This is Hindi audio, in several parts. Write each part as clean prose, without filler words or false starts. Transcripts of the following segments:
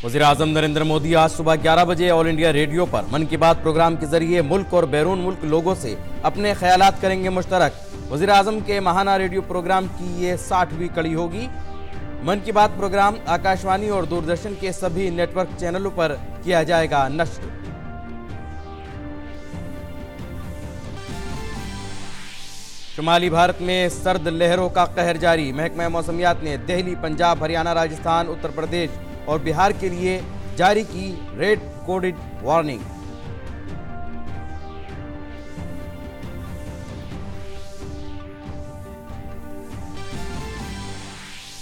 वज़ीर-ए-आज़म नरेंद्र मोदी आज सुबह 11 बजे ऑल इंडिया रेडियो पर मन की बात प्रोग्राम के जरिए मुल्क और बैरून मुल्क लोगों से अपने ख्यालात करेंगे मुश्तरक। वज़ीर-ए-आज़म के माहाना रेडियो प्रोग्राम की ये 60वीं कड़ी होगी। मन की बात प्रोग्राम आकाशवाणी और दूरदर्शन के सभी नेटवर्क चैनलों पर किया जाएगा नश्र। शुमाली भारत में सर्द लहरों का कहर जारी। महकमा मौसमियात ने दिल्ली, पंजाब, हरियाणा, राजस्थान, उत्तर प्रदेश और बिहार के लिए जारी की रेड कोडेड वार्निंग।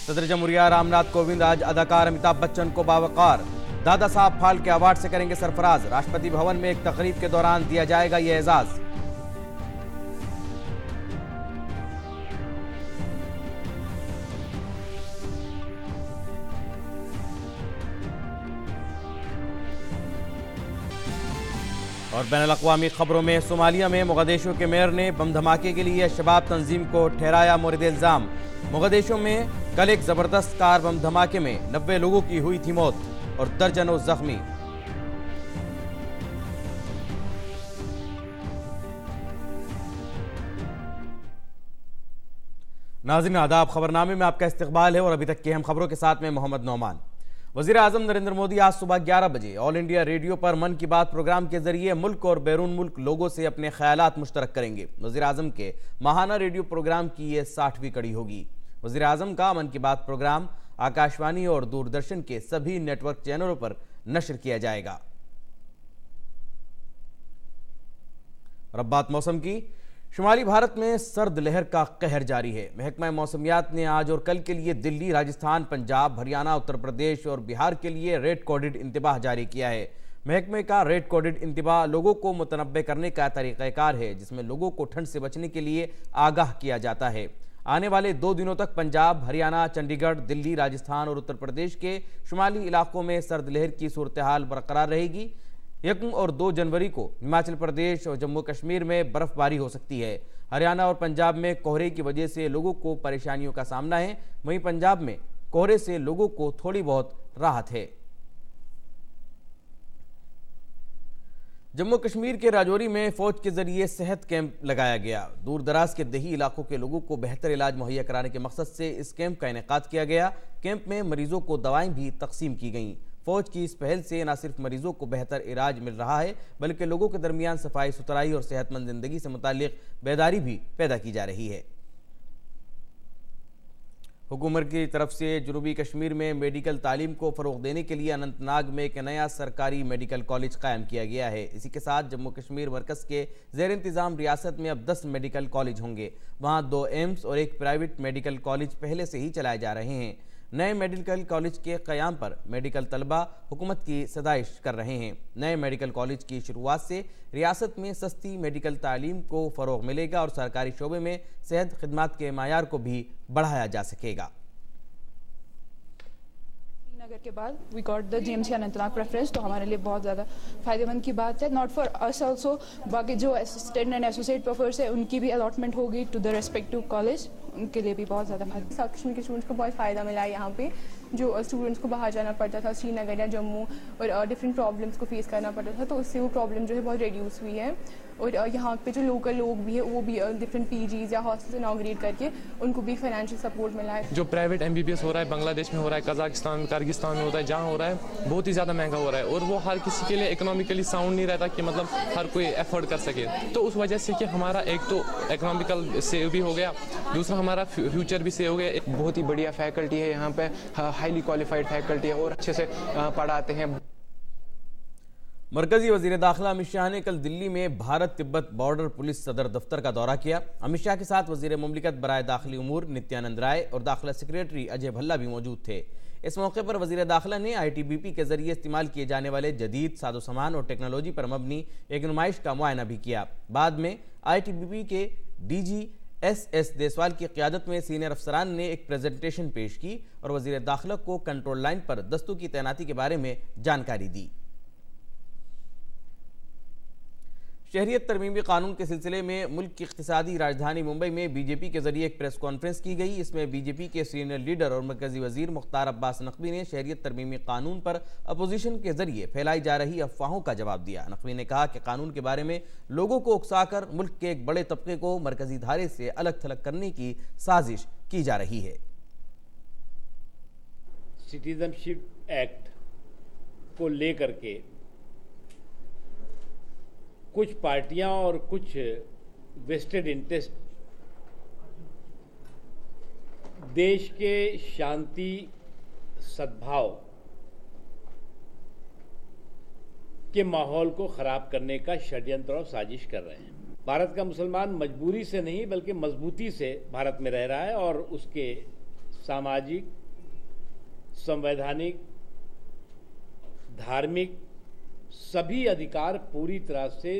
सदर जमहूरिया रामनाथ कोविंद आज अदाकार अमिताभ बच्चन को बावकार दादा साहब फाल्के अवार्ड से करेंगे सरफराज। राष्ट्रपति भवन में एक तकरीब के दौरान दिया जाएगा यह एजाज। और बैनुल-अक़वामी खबरों में सोमालिया में मोगादिशु के मेयर ने बम धमाके के लिए शबाब तंजीम को ठहराया मोरिद इल्जाम। मोगादिशु में कल एक जबरदस्त कार बम धमाके में 90 लोगों की हुई थी मौत और दर्जनों जख्मी। नाज़रीन आदाब, खबरनामे में आपका इस्तकबाल है और अभी तक की अहम खबरों के साथ में मोहम्मद नौमान। वज़ीर-ए-आज़म नरेंद्र मोदी आज सुबह 11 बजे ऑल इंडिया रेडियो पर मन की बात प्रोग्राम के जरिए मुल्क और बैरून मुल्क लोगों से अपने ख्यालात मुश्तरक करेंगे। वज़ीर-ए-आज़म के माहाना रेडियो प्रोग्राम की ये 60वीं कड़ी होगी। वज़ीर-ए-आज़म का मन की बात प्रोग्राम आकाशवाणी और दूरदर्शन के सभी नेटवर्क चैनलों पर नशर किया जाएगा। और अब बात मौसम की। शुमाली भारत में सर्द लहर का कहर जारी है। महकमा मौसमियात ने आज और कल के लिए दिल्ली, राजस्थान, पंजाब, हरियाणा, उत्तर प्रदेश और बिहार के लिए रेड कोडेड इंतबाह जारी किया है। महकमे का रेड कोडेड इंतबाह लोगों को मुतनब्बे करने का तरीक़ाकार है, जिसमें लोगों को ठंड से बचने के लिए आगाह किया जाता है। आने वाले 2 दिनों तक पंजाब, हरियाणा, चंडीगढ़, दिल्ली, राजस्थान और उत्तर प्रदेश के शुमाली इलाकों में सर्द लहर की सूरत हाल बरकरार रहेगी। 1 और 2 जनवरी को हिमाचल प्रदेश और जम्मू कश्मीर में बर्फबारी हो सकती है। हरियाणा और पंजाब में कोहरे की वजह से लोगों को परेशानियों का सामना है। वहीं पंजाब में कोहरे से लोगों को थोड़ी बहुत राहत है। जम्मू कश्मीर के राजौरी में फौज के जरिए सेहत कैंप लगाया गया। दूर दराज के देही इलाकों के लोगों को बेहतर इलाज मुहैया कराने के मकसद से इस कैंप का इनेकाद किया गया। कैंप में मरीजों को दवाएं भी तकसीम की गईं। फौज की इस पहल से न सिर्फ मरीजों को बेहतर इलाज मिल रहा है, बल्कि लोगों के दरमियान सफाई सुथराई और सेहतमंद जिंदगी से मुतालिक बेदारी भी पैदा की जा रही है। हुकूमत की तरफ से जनूबी कश्मीर में मेडिकल तालीम को फ़रोग़ देने के लिए अनंतनाग में एक नया सरकारी मेडिकल कॉलेज कायम किया गया है। इसी के साथ जम्मू कश्मीर मरकज़ के ज़ेर इंतज़ाम रियासत में अब 10 मेडिकल कॉलेज होंगे। वहाँ 2 एम्स और एक प्राइवेट मेडिकल कॉलेज पहले से ही चलाए जा रहे हैं। नए मेडिकल कॉलेज के क़याम पर मेडिकल तलबा हुकूमत की सदाइश कर रहे हैं। नए मेडिकल कॉलेज की शुरुआत से रियासत में सस्ती मेडिकल तालीम को फ़रोग़ मिलेगा और सरकारी शोबे में सेहत खिदमात के मायार को भी बढ़ाया जा सकेगा। नगर के बाद we got the JMC Anantnag preference, तो हमारे लिए बहुत ज़्यादा फ़ायदेमंद की बात है। नॉट फॉर अस ऑल्सो, बाकी जो असिस्टेंट एंड एसोसिएट प्रोफेसर है उनकी भी अलॉटमेंट होगी टू द रेस्पेक्टिव कॉलेज, उनके लिए भी बहुत ज़्यादा फायदा। साउथ कश्मीर के स्टूडेंट्स को बहुत फ़ायदा मिला है। यहाँ पे जो स्टूडेंट्स को बाहर जाना पड़ता था, श्रीनगर या जम्मू, और डिफरेंट प्रॉब्लम्स को फेस करना पड़ता था, तो उससे वो प्रॉब्लम जो है बहुत रिड्यूस हुई है। और यहाँ पे जो लोकल लोग भी है वो भी डिफरेंट पीजीज या हॉस्टल्स इनॉग्रेट करके उनको भी फाइनेंशियल सपोर्ट मिला है। जो प्राइवेट एमबीबीएस हो रहा है बांग्लादेश में हो रहा है, कजाकिस्तान, किर्गिस्तान में होता है, जहाँ हो रहा है बहुत ही ज़्यादा महंगा हो रहा है और वो हर किसी के लिए इकोनॉमिकली साउंड नहीं रहता कि मतलब हर कोई एफोर्ड कर सके। तो उस वजह से कि हमारा एक तो इकोनॉमिकल सेव भी हो गया, दूसरा हमारा फ्यूचर भी सेव हो गया। बहुत ही बढ़िया फैकल्टी है यहाँ पे, हाईली क्वालिफाइड फैकल्टी है और अच्छे से पढ़ाते हैं। मरकजी वजीर दाखिला अमित शाह ने कल दिल्ली में भारत तिब्बत बॉर्डर पुलिस सदर दफ्तर का दौरा किया। अमित शाह के साथ वजीर मुमलिकत बराए दाखिली उमूर नित्यानंद राय और दाखिला सेक्रेटरी अजय भल्ला भी मौजूद थे। इस मौके पर वजीर दाखिला ने ITBP के जरिए इस्तेमाल किए जाने वाले जदीद साजो सामान और टेक्नोलॉजी पर मबनी एक नुमाइश का मुआयना भी किया। बाद में ITBP के DG SS देसवाल की क़यादत में सीनियर अफसरान ने एक प्रेजेंटेशन पेश की और वजीर दाखिला को कंट्रोल लाइन पर दस्तों की तैनाती के बारे में जानकारी दी। शहरियत तरमीमी कानून के सिलसिले में मुल्क की इक़्तिसादी राजधानी मुंबई में बीजेपी के जरिए एक प्रेस कॉन्फ्रेंस की गई। इसमें बीजेपी के सीनियर लीडर और मरकजी वजीर मुख्तार अब्बास नकवी ने शहरियत तरमीमी कानून पर अपोजिशन के जरिए फैलाई जा रही अफवाहों का जवाब दिया। नकवी ने कहा कि कानून के बारे में लोगों को उकसाकर मुल्क के एक बड़े तबके को मरकजी धारे से अलग थलग करने की साजिश की जा रही है। सिटीजनशिप एक्ट को लेकर के कुछ पार्टियां और कुछ वेस्टेड इंटरेस्ट देश के शांति सद्भाव के माहौल को खराब करने का षड्यंत्र और साजिश कर रहे हैं। भारत का मुसलमान मजबूरी से नहीं बल्कि मजबूती से भारत में रह रहा है और उसके सामाजिक, संवैधानिक, धार्मिक सभी अधिकार पूरी तरह से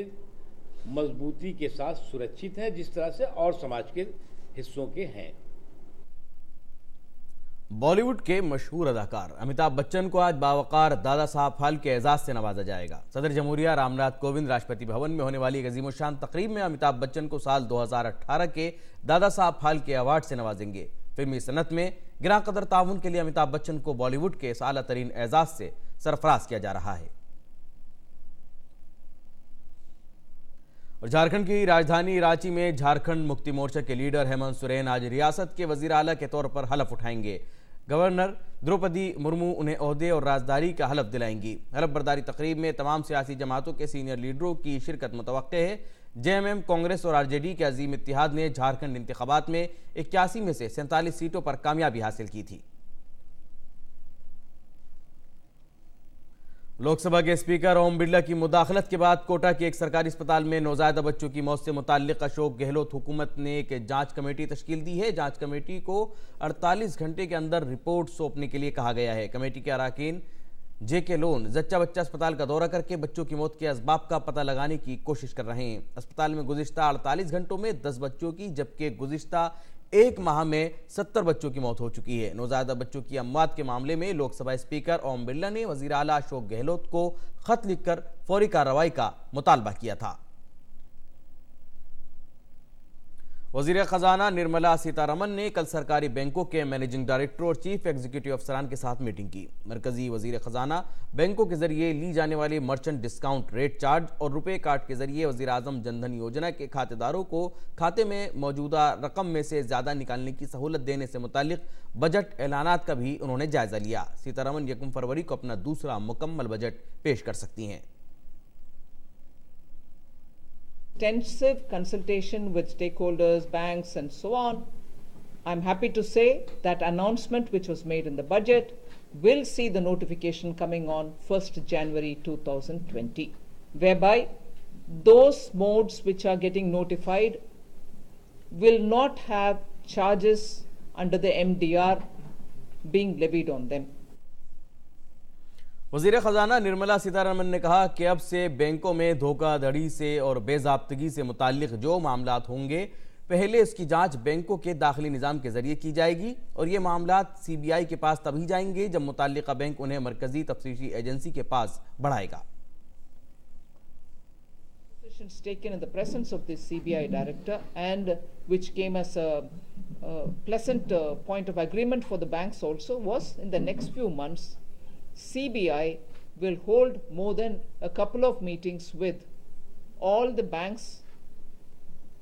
मजबूती के साथ सुरक्षित हैं, जिस तरह से और समाज के हिस्सों के हैं। बॉलीवुड के मशहूर अदाकार अमिताभ बच्चन को आज बावकार दादा साहब फाल्के एजाज से नवाजा जाएगा। सदर जमहूरिया रामनाथ कोविंद राष्ट्रपति भवन में होने वाली अजीमुशान तकरीब में अमिताभ बच्चन को साल 2018 के दादा साहब फाल्के अवार्ड से नवाजेंगे। फिल्मी सनत में गिरा कदर ताउन के लिए अमिताभ बच्चन को बॉलीवुड के आला तरीन एजाज से सरफराज किया जा रहा है। और झारखंड की राजधानी रांची में झारखंड मुक्ति मोर्चा के लीडर हेमंत सोरेन आज रियासत के वजीर आला के तौर पर हलफ उठाएंगे। गवर्नर द्रौपदी मुर्मू उन्हें ओहदे और राजदारी का हलफ दिलाएंगी। हलफ बर्दारी तकरीब में तमाम सियासी जमातों के सीनियर लीडरों की शिरकत मुतवक्के है। जेएमएम, कांग्रेस और आरजेडी के अजीम इत्तिहाद ने झारखंड इंतखाबात में 81 में से 47 सीटों पर कामयाबी हासिल की थी। लोकसभा के स्पीकर ओम बिरला की मुदाखलत के बाद कोटा के एक सरकारी अस्पताल में नौज़ायदा बच्चों की मौत से मुताल्लिक अशोक गहलोत हुकूमत ने एक जांच कमेटी तश्कील दी है। जांच कमेटी को 48 घंटे के अंदर रिपोर्ट सौंपने के लिए कहा गया है। कमेटी के अरकान जेके लोन जच्चा बच्चा अस्पताल का दौरा करके बच्चों की मौत के असबाब का पता लगाने की कोशिश कर रहे हैं। अस्पताल में गुज़िश्ता 48 घंटों में 10 बच्चों की, जबकि गुज़िश्ता एक माह में 70 बच्चों की मौत हो चुकी है। नौज़ायदा बच्चों की अमवात के मामले में लोकसभा स्पीकर ओम बिरला ने वज़ीर आला अशोक गहलोत को खत लिखकर फौरी कार्रवाई का मुतालबा किया था। वज़ीर ख़जाना निर्मला सीतारमन ने कल सरकारी बैंकों के मैनेजिंग डायरेक्टर और चीफ एग्जीक्यूटिव अफसरान के साथ मीटिंग की। मरकजी वज़ीर ख़जाना बैंकों के जरिए ली जाने वाली मर्चेंट डिस्काउंट रेट चार्ज और रुपए कार्ड के जरिए वज़ीर आज़म जनधन योजना के खातेदारों को खाते में मौजूदा रकम में से ज़्यादा निकालने की सहूलत देने से मुताल्लिक बजट ऐलानात का भी उन्होंने जायजा लिया। सीतारमन 1 फरवरी को अपना दूसरा मुकम्मल बजट पेश कर सकती हैं। Extensive consultation with stakeholders, banks and so on. I'm happy to say that announcement which was made in the budget will see the notification coming on 1st January 2020, whereby those modes which are getting notified will not have charges under the MDR being levied on them. वज़ीर ख़जाना निर्मला सीतारमन ने कहा कि अब से बैंकों में धोखाधड़ी से और बेज़ाब्तगी से मुताल्लिक जो मामलात होंगे, पहले इसकी जांच बैंकों के दाखिली निज़ाम के जरिए की जाएगी और ये मामलात CBI के पास तभी जाएंगे जब मुताल्लिका बैंक उन्हें मरकजी तफ्तीशी एजेंसी के पास बढ़ाएगा। Decisions taken in the presence of this CBI director and which came as a pleasant point of agreement for the banks also was in the next few months CBI will hold more than a couple of meetings with all the banks,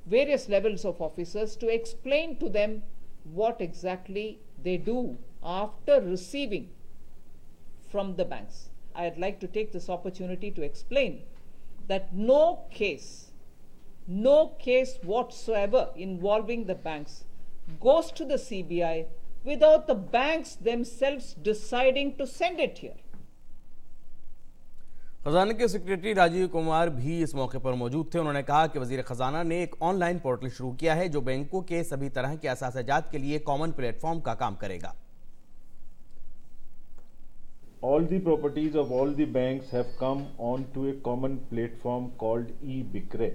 various levels of officers, to explain to them what exactly they do after receiving from the banks. I'd like to take this opportunity to explain that no case whatsoever involving the banks goes to the CBI without the banks themselves deciding to send it here. खजाना के सेक्रेटरी राजीव कुमार भी इस मौके पर मौजूद थे। उन्होंने कहा कि वज़ीर ख़जाना ने एक ऑनलाइन पोर्टल शुरू किया है जो बैंकों के सभी तरह के असासाजात के लिए कॉमन प्लेटफॉर्म का काम करेगा। All the properties of all the banks have come on to a common platform called eBikre,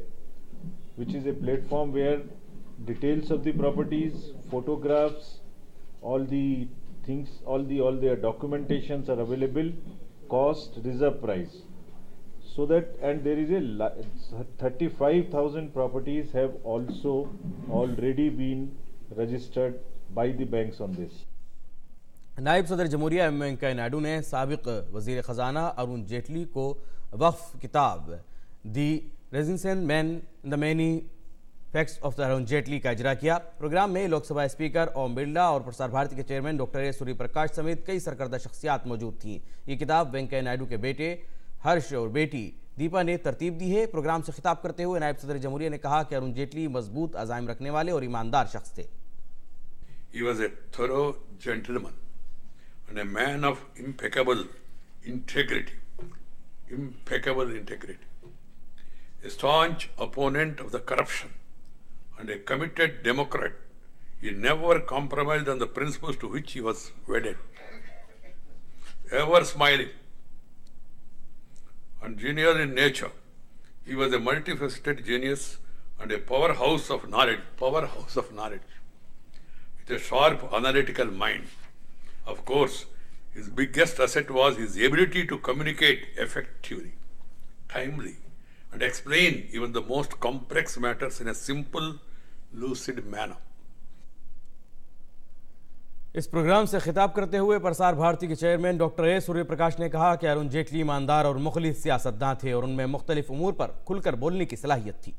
which is a platform where details of the properties, photographs, all the things, all their documentations are available, cost, reserve price. so that, and there is 35,000 properties have also already been registered by the banks on this. नायब सदर जमहूरिया एम वेंकैया नायडू ने साबिक वजीर ख़जाना अरुण जेटली को वक्फ किताब दी residential man the many facts of the Arun Jaitley का इजरा किया। प्रोग्राम में लोकसभा स्पीकर ओम बिरला और प्रसार भारती के चेयरमैन डॉक्टर ए सूर्यप्रकाश समेत कई सरकर्दा शख्सियात मौजूद थीं। ये किताब वेंकैया नायडू के बेटे हर्ष और बेटी दीपा ने तरतीब दी है। प्रोग्राम से खिताब करते हुए नायब सदर जमहूरिया ने कहा कि अरुण जेटली मजबूत अज़ाइम रखने वाले और ईमानदार शख्स थे। He was a thorough gentleman and a man of impeccable integrity. A staunch opponent of the corruption and a committed democrat, he never compromised on the principles to which he was wedded. Ever smiling and genius in nature, he was a multifaceted genius and a powerhouse of knowledge. With a sharp analytical mind. Of course, his biggest asset was his ability to communicate effectively, timely, and explain even the most complex matters in a simple, lucid manner. इस प्रोग्राम से खिताब करते हुए प्रसार भारती के चेयरमैन डॉक्टर ए सूर्यप्रकाश ने कहा कि अरुण जेटली ईमानदार और मुखलिस सियासतदान थे और उनमें मुख्तलिफ उमूर पर खुलकर बोलने की सलाहियत थी।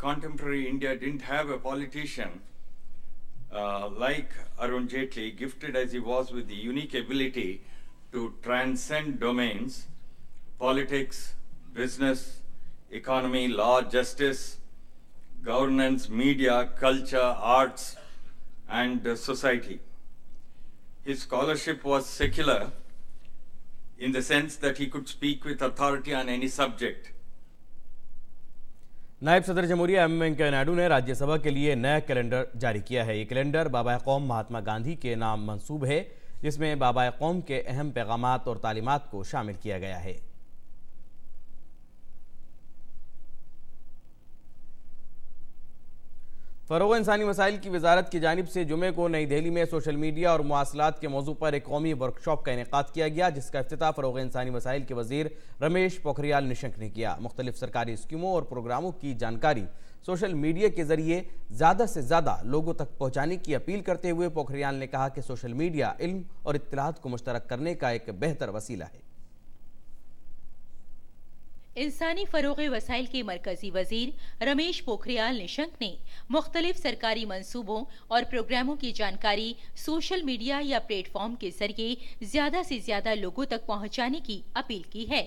Contemporary India didn't have a politician like Arun Jaitley, gifted as he was with the unique ability to transcend domains, politics, business, economy, law, justice, governance, media, culture, arts, and society. His scholarship was secular in the sense that he could speak with authority on any subject. नायब सदर जमहूरिया एम वेंकैया नायडू ने राज्यसभा के लिए नया कैलेंडर जारी किया है। ये कैलेंडर बाबा कौम महात्मा गांधी के नाम मंसूब है, जिसमें बाबा कौम के अहम पैगामात और तालीमात को शामिल किया गया है। फ़रोग़ इंसानी मसाइल की वजारत की जानिब से जुमे को नई दिल्ली में सोशल मीडिया और मवासलात के मौजू पर एक कौमी वर्कशॉप का इनेकाद किया गया, जिसका इफ्तिताह फ़रोग़ इंसानी मसाइल के वज़ीर रमेश पोखरियाल निशंक ने किया। मुख्तलिफ सरकारी स्कीमों और प्रोग्रामों की जानकारी सोशल मीडिया के ज़रिए ज़्यादा से ज़्यादा लोगों तक पहुँचाने की अपील करते हुए पोखरियाल ने कहा कि सोशल मीडिया इल्म और इत्तलाआत को मुश्तरक करने का एक बेहतर वसीला है। इंसानी फ़रोग़ वसाइल के मरकजी वजीर रमेश पोखरियाल निशंक ने मुख्तलिफ सरकारी मंसूबों और प्रोग्रामों की जानकारी सोशल मीडिया या प्लेटफॉर्म के जरिए ज्यादा से ज्यादा लोगों तक पहुंचाने की अपील की है।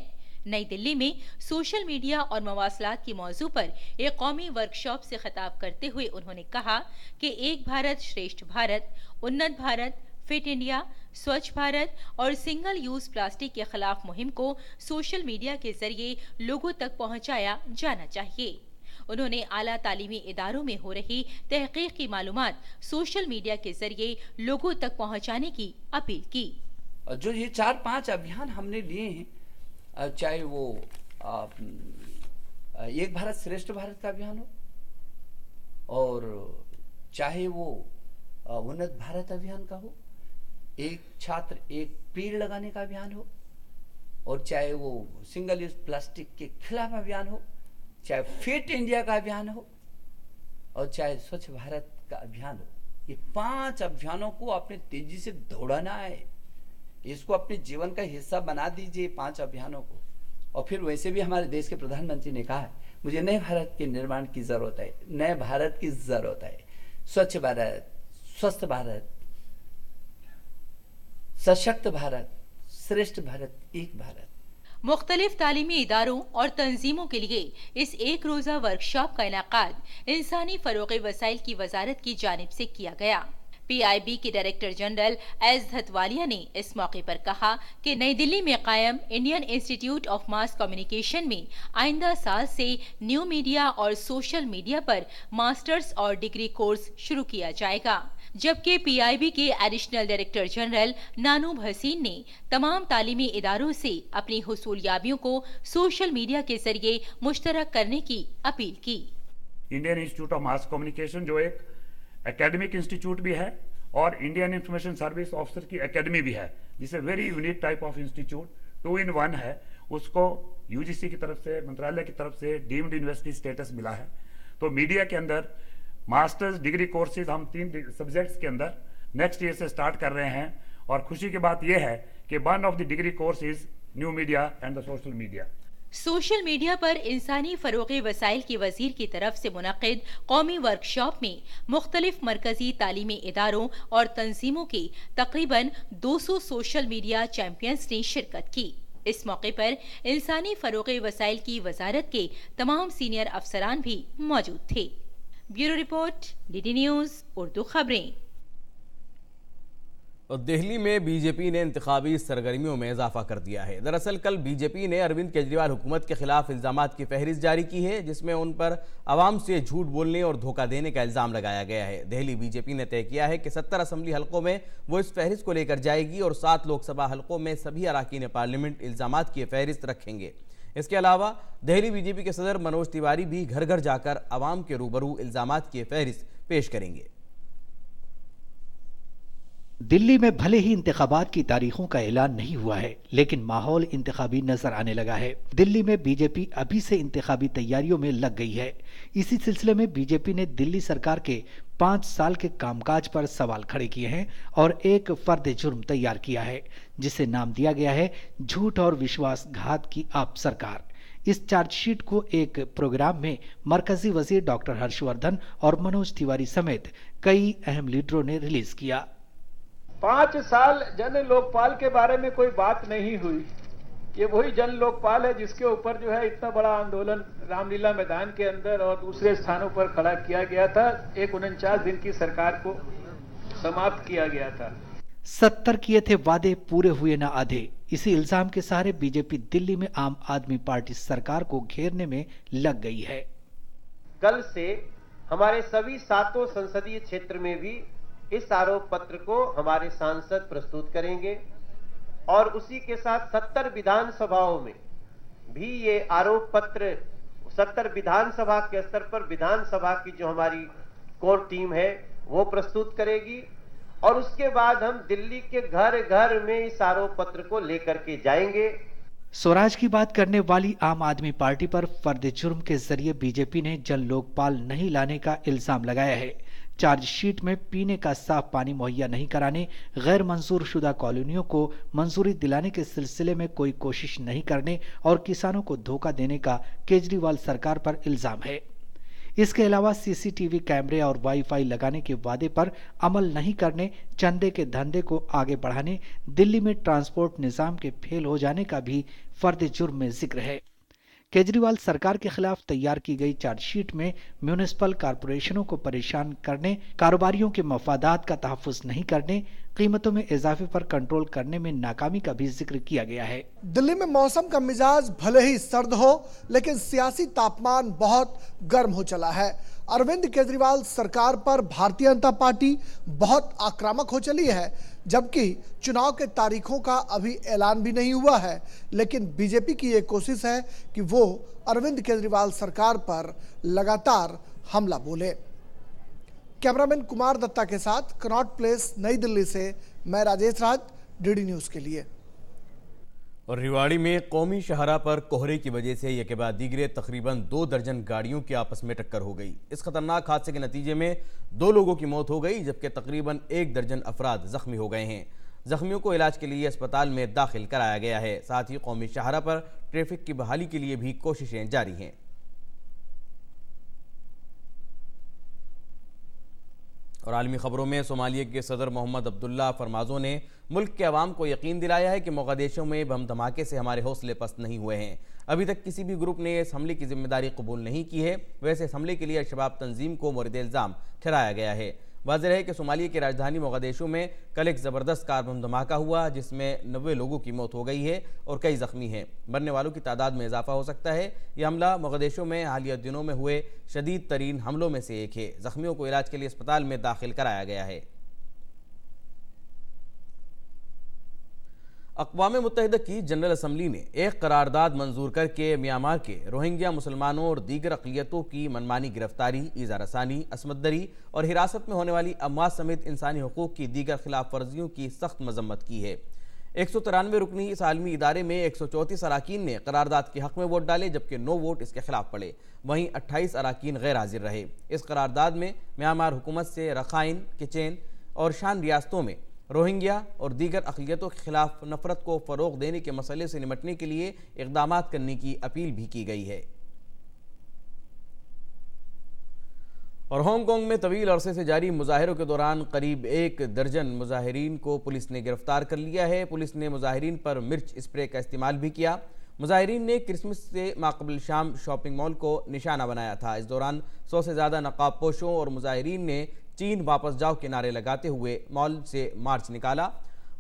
नई दिल्ली में सोशल मीडिया और मवासलात के मौजू पर एक कौमी वर्कशॉप से खिताब करते हुए उन्होंने कहा कि एक भारत श्रेष्ठ भारत, उन्नत भारत, फिट इंडिया, स्वच्छ भारत और सिंगल यूज प्लास्टिक के खिलाफ मुहिम को सोशल मीडिया के जरिए लोगों तक पहुंचाया जाना चाहिए। उन्होंने आला तालीमी इदारों में हो रही तहकीक की मालूमात सोशल मीडिया के जरिए लोगों तक पहुंचाने की अपील की। जो ये 4-5 अभियान हमने लिए हैं, चाहे वो एक भारत श्रेष्ठ भारत का अभियान हो और चाहे वो उन्नत भारत अभियान का हो, एक छात्र एक पेड़ लगाने का अभियान हो, और चाहे वो सिंगल यूज प्लास्टिक के खिलाफ अभियान हो, चाहे फिट इंडिया का अभियान हो और चाहे स्वच्छ भारत का अभियान हो, ये 5 अभियानों को आपने तेजी से दौड़ाना है। इसको अपने जीवन का हिस्सा बना दीजिए 5 अभियानों को। और फिर वैसे भी हमारे देश के प्रधानमंत्री ने कहा है, मुझे नए भारत के निर्माण की जरूरत है, नए भारत की जरूरत है। स्वच्छ भारत, स्वस्थ भारत, सशक्त भारत, श्रेष्ठ भारत, एक भारत। मुख्तलिफ तालीमी इदारों और तंजीमों के लिए इस एक रोजा वर्कशॉप का इनेकाद इंसानी फ़रोग़ वसाइल की वजारत की जानिब से किया गया। PIB के डायरेक्टर जनरल एस धतवालिया ने इस मौके पर कहा कि नई दिल्ली में कायम Indian institute of mass communication में आइंदा साल से न्यू मीडिया और सोशल मीडिया पर मास्टर्स और डिग्री कोर्स शुरू किया जाएगा, जबकि PIB के एडिशनल डायरेक्टर जनरल नानूब हसीन ने तमाम तालीमी इदारों से अपनी हुसूलियाबियों को सोशल मीडिया के जरिए मुश्तरक करने की अपील की। Indian institute of mass communication जो एक एकेडमिक इंस्टीट्यूट भी है और इंडियन इंफॉर्मेशन सर्विस ऑफिसर की एकेडमी भी है, जिसे very unique type of institute 2 in 1 है। उसको यूजीसी की तरफ से, मंत्रालय की तरफ से डीम्ड यूनिवर्सिटी स्टेटस मिला है। तो मीडिया के अंदर मास्टर्स डिग्री कोर्सेज हम 3 सब्जेक्ट्स के अंदर नेक्स्ट ईयर से स्टार्ट कर रहे हैं। और खुशी की बात यह है कि one of the degree course is new media and the social media. Social media पर इंसानी फ़रोग़ वसाइल के वज़ीर की तरफ से मुनक़िद कौमी वर्कशॉप में मुख्तलिफ मरकज़ी तालीमी इदारों और तंजीमों के तकरीबन 200 सोशल मीडिया चैंपियंस ने शिरकत की। इस मौके पर इंसानी फ़रोग़ वसाइल की वजारत के तमाम सीनियर अफसरान भी मौजूद थे। Bureau report, DD news Urdu खबरें। और दिल्ली में बीजेपी ने इंतखाबी सरगर्मियों में इजाफा कर दिया है। दरअसल कल बीजेपी ने अरविंद केजरीवाल हुकूमत के खिलाफ इल्जामात की फहरिस्त जारी की है, जिसमें उन पर आवाम से झूठ बोलने और धोखा देने का इल्ज़ाम लगाया गया है। दिल्ली बीजेपी ने तय किया है कि 70 असम्बली हलकों में वो इस फहरिस्त को लेकर जाएगी और 7 लोकसभा हलकों में सभी अरकान पार्लियामेंट इल्जामात की फहरिस्त रखेंगे। इसके अलावा दिल्ली बीजेपी के सदर मनोज तिवारी भी घर घर जाकर आवाम के रूबरू इल्जामात की फहरिस्त पेश करेंगे। दिल्ली में भले ही इंतखाबात की तारीखों का ऐलान नहीं हुआ है, लेकिन माहौल इंतखाबी नजर आने लगा है। दिल्ली में बीजेपी अभी से इंतखाबी तैयारियों में लग गई है। इसी सिलसिले में बीजेपी ने दिल्ली सरकार के 5 साल के कामकाज पर सवाल खड़े किए हैं और एक फर्द जुर्म तैयार किया है, जिसे नाम दिया गया है झूठ और विश्वासघात की आप सरकार। इस चार्जशीट को एक प्रोग्राम में मरकजी वजीर डॉक्टर हर्षवर्धन और मनोज तिवारी समेत कई अहम लीडरों ने रिलीज किया। 5 साल जन लोकपाल के बारे में कोई बात नहीं हुई। ये वही जन लोकपाल है जिसके ऊपर जो है इतना बड़ा आंदोलन रामलीला मैदान के अंदर और दूसरे स्थानों पर खड़ा किया गया था। एक 49 दिन की सरकार को समाप्त किया गया था। 70 किए थे वादे, पूरे हुए न आधे। इसी इल्जाम के सहारे बीजेपी दिल्ली में आम आदमी पार्टी सरकार को घेरने में लग गई है। कल से हमारे सभी 7 संसदीय क्षेत्र में भी इस आरोप पत्र को हमारे सांसद प्रस्तुत करेंगे और उसी के साथ 70 विधानसभाओं में भी ये आरोप पत्र 70 विधानसभा के स्तर पर विधानसभा की जो हमारी कोर टीम है वो प्रस्तुत करेगी और उसके बाद हम दिल्ली के घर घर में इस आरोप पत्र को लेकर के जाएंगे। स्वराज की बात करने वाली आम आदमी पार्टी पर फर्द जुर्म के जरिए बीजेपी ने जन लोकपाल नहीं लाने का इल्जाम लगाया है। चार्जशीट में पीने का साफ पानी मुहैया नहीं कराने, गैर मंजूर शुदा कॉलोनियों को मंजूरी दिलाने के सिलसिले में कोई कोशिश नहीं करने और किसानों को धोखा देने का केजरीवाल सरकार पर इल्जाम है। इसके अलावा सीसीटीवी कैमरे और वाईफाई लगाने के वादे पर अमल नहीं करने, चंदे के धंधे को आगे बढ़ाने, दिल्ली में ट्रांसपोर्ट निजाम के फेल हो जाने का भी फर्द जुर्म में जिक्र है। केजरीवाल सरकार के खिलाफ तैयार की गई चार्जशीट में म्यूनिसिपल कारपोरेशनों को परेशान करने, कारोबारियों के मफादात का तहफ्फुज नहीं करने, कीमतों में इजाफे पर कंट्रोल करने में नाकामी का भी जिक्र किया गया है। दिल्ली में मौसम का मिजाज भले ही सर्द हो, लेकिन सियासी तापमान बहुत गर्म हो चला है। अरविंद केजरीवाल सरकार पर भारतीय जनता पार्टी बहुत आक्रामक हो चली है, जबकि चुनाव के तारीखों का अभी ऐलान भी नहीं हुआ है। लेकिन बीजेपी की ये कोशिश है कि वो अरविंद केजरीवाल सरकार पर लगातार हमला बोले। कैमरामैन कुमार दत्ता के साथ कनॉट प्लेस, नई दिल्ली से मैं राजेश राज, DD न्यूज़ के लिए। और रेवाड़ी में कौमी शाहराह पर कोहरे की वजह से एक के बाद दीगरे तकरीबन 2 दर्जन गाड़ियों की आपस में टक्कर हो गई। इस खतरनाक हादसे के नतीजे में 2 लोगों की मौत हो गई, जबकि तकरीबन 1 दर्जन अफराद जख्मी हो गए हैं। जख्मियों को इलाज के लिए अस्पताल में दाखिल कराया गया है। साथ ही कौमी शाहराह पर ट्रैफिक की बहाली के लिए भी कोशिशें जारी हैं। और आलमी खबरों में सोमालिया के सदर मोहम्मद अब्दुल्ला फरमाजो ने मुल्क के अवाम को यकीन दिलाया है कि मोगादिशु में बम धमाके से हमारे हौसले पस्त नहीं हुए हैं। अभी तक किसी भी ग्रुप ने इस हमले की जिम्मेदारी कबूल नहीं की है। वैसे इस हमले के लिए अल-शबाब तंजीम को मोरिद इल्ज़ाम ठहराया गया है। वाज़ेह है कि सोमालिया की राजधानी मोगादिशु में कल एक ज़बरदस्त कार बम धमाका हुआ, जिसमें 90 लोगों की मौत हो गई है और कई ज़ख्मी हैं। मरने वालों की तादाद में इजाफा हो सकता है। यह हमला मोगादिशु में हालिया दिनों में हुए शदीद तरीन हमलों में से एक है। ज़ख्मियों को इलाज के लिए अस्पताल में दाखिल कराया गया है। अक़वाम मुत्तहिदा की जनरल असम्बली ने एक करारदाद मंजूर करके म्यांमार के रोहिंग्या मुसलमानों और दीगर अक़लियतों की मनमानी गिरफ्तारी, ईज़ा रसानी, असमत दरी और हिरासत में होने वाली अमवात समेत इंसानी हुकूक़ की दीगर खिलाफ वर्जियों की सख्त मजम्मत की है। 193 रुकनी इस आलमी इदारे में 134 अराकीन ने करारदाद के हक में वोट डाले, जबकि 9 वोट इसके खिलाफ पड़े। वहीं 28 अराकीन गैर हाजिर रहे। इस करारदाद में म्यांमार हुकूमत से रखाइन, किचेन और शान रियासतों में रोहिंग्या और दीगर अक़लियतों के खिलाफ नफरत को फ़रोग़ देने के मसले से निपटने के लिए इक़दाम करने की अपील भी की गई है। और हांगकांग में तवील अरसे से जारी मुजाहिरों के दौरान करीब 1 दर्जन मुजाहिरीन को पुलिस ने गिरफ्तार कर लिया है। पुलिस ने मुजाहिरीन पर मिर्च स्प्रे का इस्तेमाल भी किया। मुजाहिरीन ने क्रिसमस से माक़बल शाम शॉपिंग मॉल को निशाना बनाया था। इस दौरान 100 से ज़्यादा नकाबपोशों और मुजाहिरीन ने चीन वापस जाओ के नारे लगाते हुए मॉल से मार्च निकाला।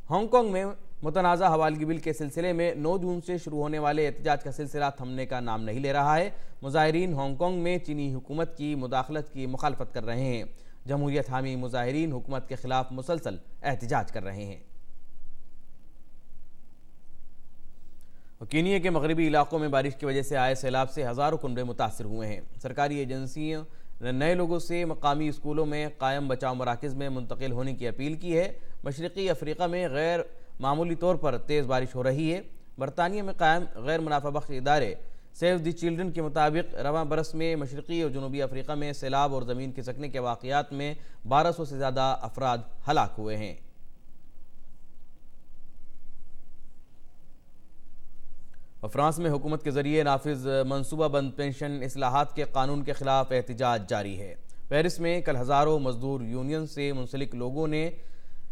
हांगकांग में मुतनाज़ा हवालगी बिल के सिलसिले में 9 जून से शुरू होने वाले एहतजाज का सिलसिला थमने का नाम नहीं ले रहा है। मुजाहिरीन हांगकांग में चीनी हुकूमत की मुदाखलत की मुखालफत कर रहे हैं। जमहूरियत हामी मुजाहिरीन हुकूमत के खिलाफ मुसलसल एहतजाज कर रहे हैं। कीनिया के मगरबी इलाकों में बारिश की वजह से आए सैलाब से हज़ारों कुनबे मुतासर हुए हैं। सरकारी एजेंसियों ने नए लोगों से मकामी स्कूलों में कायम बचाव मराकज़ में मुंतकिल होने की अपील की है। मशरक़ी अफ्रीका में गैर मामूली तौर पर तेज़ बारिश हो रही है। बरतानिया में कायम गैर मुनाफाबख्श इदारे सेव द चिल्ड्रन के मुताबिक रवां बरस में मशरक़ी और जनूबी अफ्रीका में सैलाब और ज़मीन खिसकने के वाक़यात में 1200 से ज़्यादा अफराद हलाक हुए हैं। फ्रांस में हुकूमत के ज़रिए नाफिज मनसूबा बंद पेंशन इस्लाहात के कानून के खिलाफ एहतजाज जारी है। पेरिस में कल हज़ारों मजदूर यूनियन से मुंसलिक लोगों ने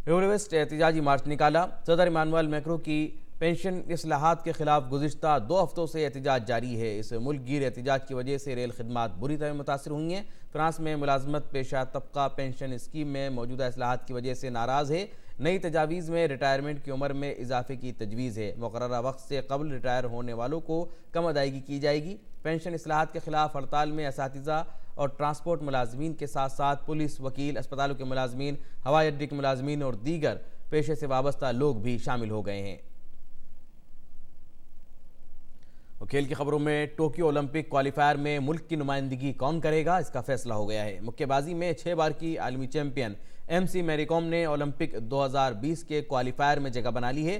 यूरोवेस्ट एहतजाजी मार्च निकाला। सदर इमानुएल मैक्रों की पेंशन इस्लाहात के खिलाफ गुज़िश्ता 2 हफ्तों से एहतजाज जारी है। इस मुल्क गिर एहतजाज की वजह से रेल खदमात बुरी तरह मुतासर हुई हैं। फ्रांस में मुलाजमत पेशा तबका पेंशन स्कीम में मौजूदा इस्लाहात की वजह से नाराज़ है। नई तजावीज़ में रिटायरमेंट की उम्र में इजाफे की तजवीज़ है। मुकर्ररा वक्त से कबल रिटायर होने वालों को कम अदायगी की जाएगी। पेंशन इस्लाहात के खिलाफ हड़ताल में असातिज़ा और ट्रांसपोर्ट मुलाजमीन के साथ साथ पुलिस, वकील, अस्पतालों के मुलाजमीन, हवाई अड्डे के मुलाजमीन और दीगर पेशे से वाबस्ता लोग भी शामिल हो गए हैं। और खेल की खबरों में टोक्यो ओलंपिक क्वालिफायर में मुल्क की नुमाइंदगी कौन करेगा, इसका फैसला हो गया है। मुक्केबाजी में 6 बार की आलमी चैंपियन MC मैरी कॉम ने ओलंपिक 2020 के क्वालिफायर में जगह बना ली है।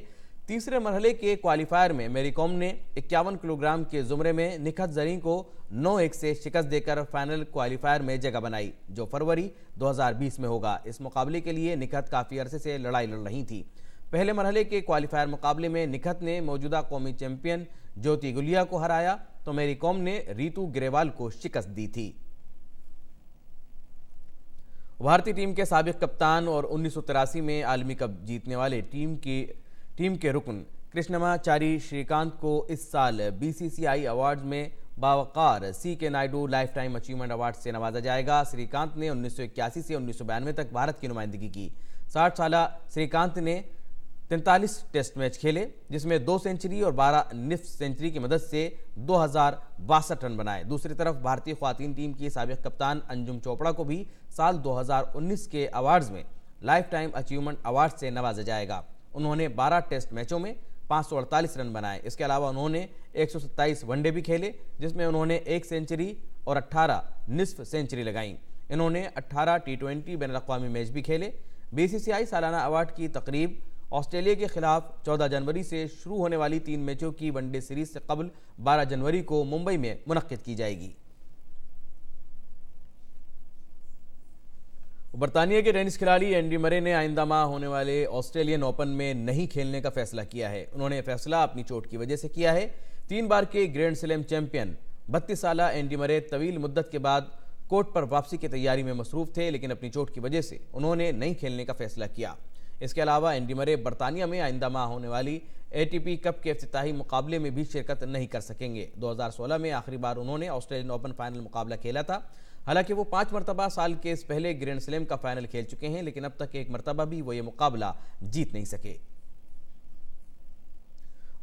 तीसरे मरहले के क्वालिफायर में मैरी कॉम ने 51 किलोग्राम के जुमरे में निखत जरीन को 9-1 से शिकस्त देकर फाइनल क्वालिफायर में जगह बनाई, जो फरवरी 2020 में होगा। इस मुकाबले के लिए निखत काफ़ी अरसे से लड़ाई लड़ रही थी। पहले मरहले के क्वालिफायर मुकाबले में निखत ने मौजूदा कौमी चैंपियन ज्योति गुलिया को हराया, तो मैरी कॉम ने रीतू ग्रेवाल को शिकस्त दी थी। भारतीय टीम के साबिक कप्तान और 1983 में आलमी कप जीतने वाले टीम के रुकन कृष्णमाचारी श्रीकांत को इस साल BCCI अवार्ड्स में बावकार CK Naidu life time achievement award से नवाजा जाएगा। श्रीकांत ने 1981 से 1992 तक भारत की नुमाइंदगी की। 60 साला श्रीकांत ने 43 टेस्ट मैच खेले, जिसमें 2 सेंचुरी और 12 निफ्ट सेंचुरी की मदद से 2062 रन बनाए। दूसरी तरफ भारतीय ख्वातीन टीम की साबिक कप्तान अंजुम चोपड़ा को भी साल 2019 के अवार्ड्स में लाइफ टाइम अचीवमेंट अवार्ड से नवाजा जाएगा। उन्होंने 12 टेस्ट मैचों में 548 रन बनाए। इसके अलावा उन्होंने 127 वनडे भी खेले, जिसमें उन्होंने 1 सेंचुरी और 18 निस्फ सेंचुरी लगाई। इन्होंने 18 T20 बैनुल-अक़वामी मैच भी खेले। BCCI सालाना अवार्ड की तकरीब ऑस्ट्रेलिया के खिलाफ 14 जनवरी से शुरू होने वाली 3 मैचों की वनडे सीरीज से कबल 12 जनवरी को मुंबई में मुनक्किद की जाएगी। बरतानिया के टेनिस खिलाड़ी एंडी मरे ने आइंदा माह होने वाले ऑस्ट्रेलियन ओपन में नहीं खेलने का फैसला किया है। उन्होंने फैसला अपनी चोट की वजह से किया है। 3 बार के ग्रैंड स्लैम चैंपियन 32 साला एंडी मरे तवील मुद्दत के बाद कोर्ट पर वापसी की तैयारी में मसरूफ थे, लेकिन अपनी चोट की वजह से उन्होंने नहीं खेलने का फैसला किया। इसके अलावा एंडी मरे बरतानिया में आइंदा माह होने वाली ATP कप के इफ्तिताही मुकाबले में भी शिरकत नहीं कर सकेंगे। 2016 में आखिरी बार उन्होंने ऑस्ट्रेलियन ओपन फाइनल मुकाबला खेला था। हालांकि वो 5 मरतबा साल के इस पहले ग्रैंड स्लैम का फाइनल खेल चुके हैं, लेकिन अब तक 1 मरतबा भी वो ये मुकाबला जीत नहीं सके।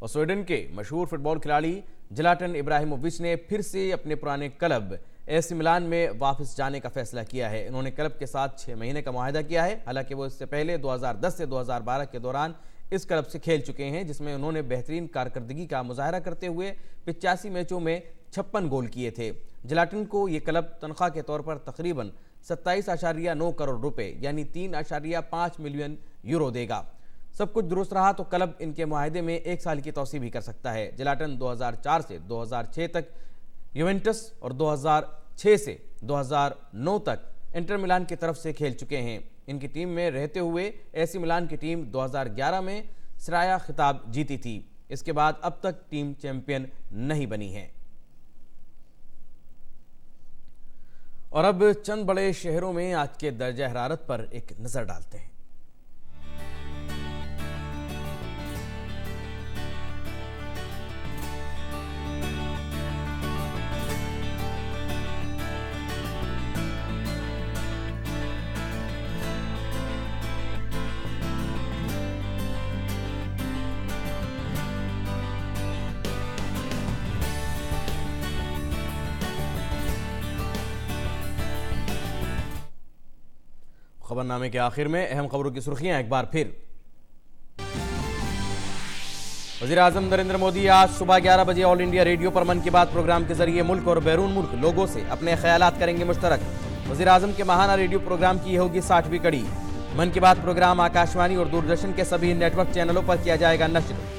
और स्वीडन के मशहूर फुटबॉल खिलाड़ी ज़लाटन इब्राहिमोविच ने फिर से अपने पुराने क्लब AC मिलान में वापस जाने का फैसला किया है। इन्होंने क्लब के साथ 6 महीने का मुआहदा किया है। हालांकि वो इससे पहले 2010 से 2012 के दौरान इस क्लब से खेल चुके हैं, जिसमें उन्होंने बेहतरीन कारकर्दगी का मुजाहरा करते हुए 85 मैचों में 56 गोल किए थे। ज़लाटन को ये क्लब तनख्वाह के तौर पर तकरीबन 27.9 करोड़ रुपए यानी 3.5 मिलियन यूरो देगा। सब कुछ दुरुस्त रहा तो क्लब इनके मुआहदे में 1 साल की तौसी भी कर सकता है। जिलाटन 2004 से 2006 तक यूवेंटस और 2006 से 2009 तक इंटर मिलान की तरफ से खेल चुके हैं। इनकी टीम में रहते हुए एसी मिलान की टीम 2011 में सराया खिताब जीती थी। इसके बाद अब तक टीम चैंपियन नहीं बनी है। और अब चंद बड़े शहरों में आज के दर्जा हरारत पर एक नजर डालते हैं। खबरनामे के आखिर में अहम खबरों की सुर्खियां एक बार फिर। वज़ीर-ए-आज़म नरेंद्र मोदी आज सुबह 11 बजे ऑल इंडिया रेडियो पर मन की बात प्रोग्राम के जरिए मुल्क और बैरून मुल्क लोगों से अपने ख्यालात करेंगे मुश्तरक। वज़ीर-ए-आज़म के माहाना रेडियो प्रोग्राम की होगी 60वीं कड़ी। मन की बात प्रोग्राम आकाशवाणी और दूरदर्शन के सभी नेटवर्क चैनलों पर किया जाएगा नश्र।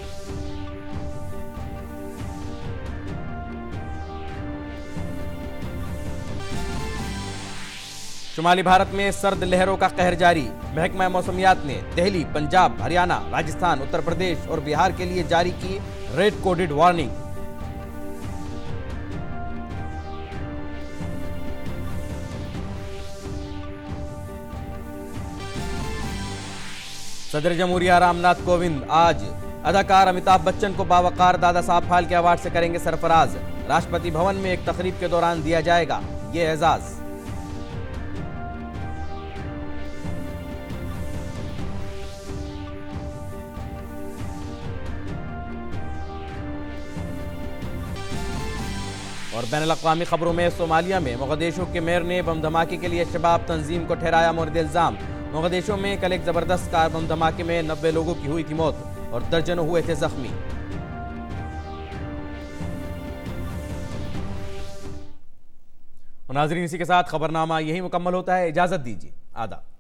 शुमाली भारत में सर्द लहरों का कहर जारी। महकमा मौसमियात ने दिल्ली, पंजाब, हरियाणा, राजस्थान, उत्तर प्रदेश और बिहार के लिए जारी की रेड कोडेड वार्निंग। सदर जमहूरिया रामनाथ कोविंद आज अदाकार अमिताभ बच्चन को बावकार दादा साहब फाल्के अवार्ड से करेंगे सरफराज। राष्ट्रपति भवन में एक तकरीब के दौरान दिया जाएगा ये एजाज। और बैनुल-अक़वामी खबरों में सोमालिया में मोगदेशो के मेयर ने बम धमाके के लिए शबाब तंजीम को ठहराया मोरद इल्जाम। मोगदेशो में कल एक जबरदस्त कार बम धमाके में 90 लोगों की हुई थी मौत और दर्जनों हुए थे जख्मी। नाज़रीन, इसी के साथ खबरनामा यही मुकम्मल होता है। इजाजत दीजिए। आदाब।